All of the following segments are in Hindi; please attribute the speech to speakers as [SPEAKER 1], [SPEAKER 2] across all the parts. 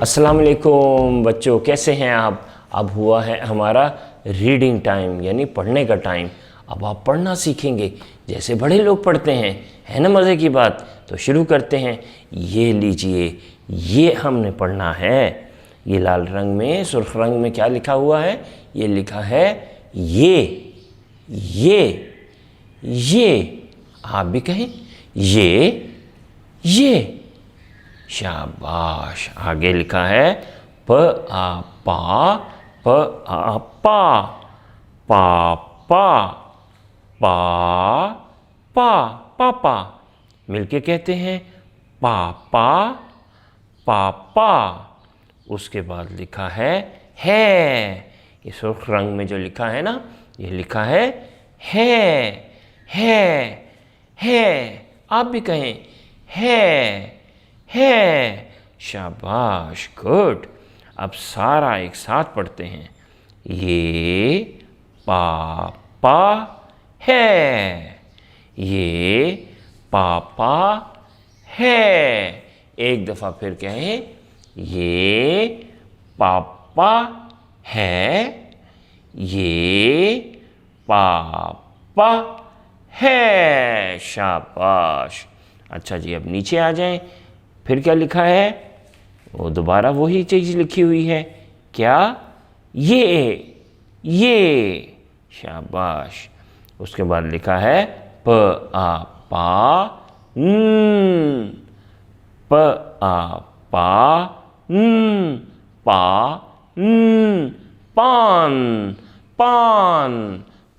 [SPEAKER 1] अस्सलाम वालेकुम बच्चों, कैसे हैं आप। अब हुआ है हमारा रीडिंग टाइम, यानी पढ़ने का टाइम। अब आप पढ़ना सीखेंगे जैसे बड़े लोग पढ़ते हैं, है ना मज़े की बात। तो शुरू करते हैं। ये लीजिए, ये हमने पढ़ना है। ये लाल रंग में, सुर्ख रंग में क्या लिखा हुआ है? ये लिखा है ये। आप भी कहें ये। शाबाश। आगे लिखा है प आ पा, प आ पा, पापा, पापा। मिलके कहते हैं पापा, पापा। उसके बाद लिखा है। ये सुर्ख रंग में जो लिखा है ना, ये लिखा है। आप भी कहें है। शाबाश, गुड। अब सारा एक साथ पढ़ते हैं। ये पापा है, ये पापा है। एक दफ़ा फिर कहें, ये पापा है, ये पापा है। शाबाश। अच्छा जी, अब नीचे आ जाएं। फिर क्या लिखा है? वो दोबारा वही चीज़ लिखी हुई है। क्या? ये। शाबाश। उसके बाद लिखा है प आ पा न, प आ पा न,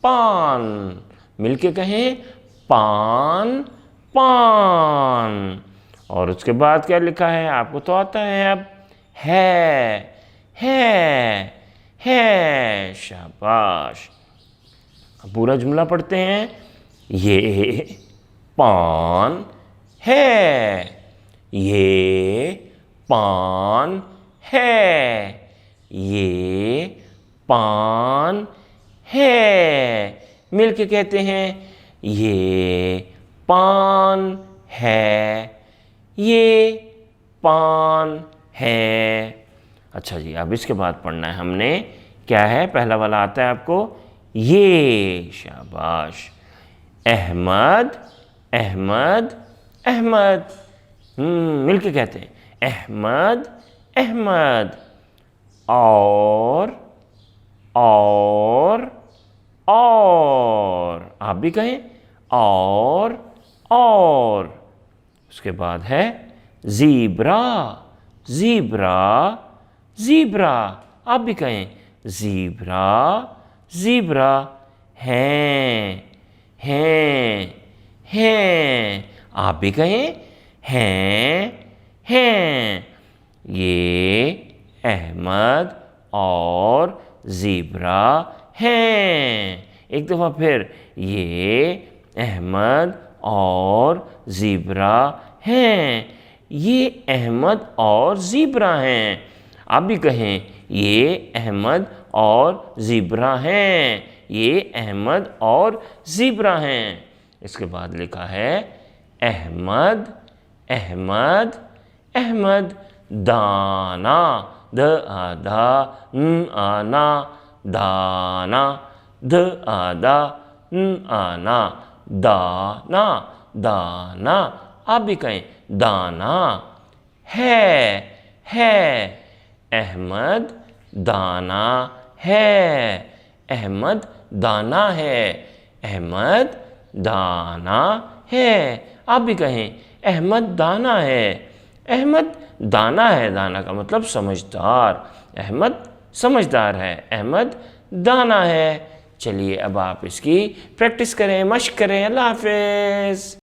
[SPEAKER 1] पान। मिलके कहें पान। और उसके बाद क्या लिखा है? आपको तो आता है। अब है। शाबाश। अब पूरा जुमला पढ़ते हैं। ये पान है, ये पान है, ये पान है। मिलके कहते हैं ये पान है, ये पान है। अच्छा जी, अब इसके बाद पढ़ना है हमने। क्या है? पहला वाला आता है आपको ये। शाबाश। अहमद, अहमद, अहमद। मिलके कहते हैं अहमद, अहमद। और आप भी कहें और। उसके बाद है ज़ीब्रा, ज़ीब्रा, ज़ीब्रा। आप भी कहें ज़ीब्रा, ज़ीब्रा। हैं। आप भी कहें हैं। ये अहमद और ज़ीब्रा हैं। एक दफ़ा फिर, ये अहमद और ज़ीब्रा हैं। ये अहमद और ज़ीब्रा हैं। आप भी कहें ये अहमद और ज़ीब्रा हैं, ये अहमद और ज़ीब्रा हैं। इसके बाद लिखा है अहमद, अहमद, अहमद। दाना, द आ दा न आना, दाना, द आ दा न आना, दाना, दाना। आप भी कहें दाना। है। अहमद दाना है, अहमद दाना है, अहमद दाना है। आप भी कहें अहमद दाना है, अहमद दाना है। दाना का मतलब समझदार। अहमद समझदार है, अहमद दाना है। चलिए अब आप इसकी प्रैक्टिस करें, मश्क करें। अल्लाह हाफ़िज़।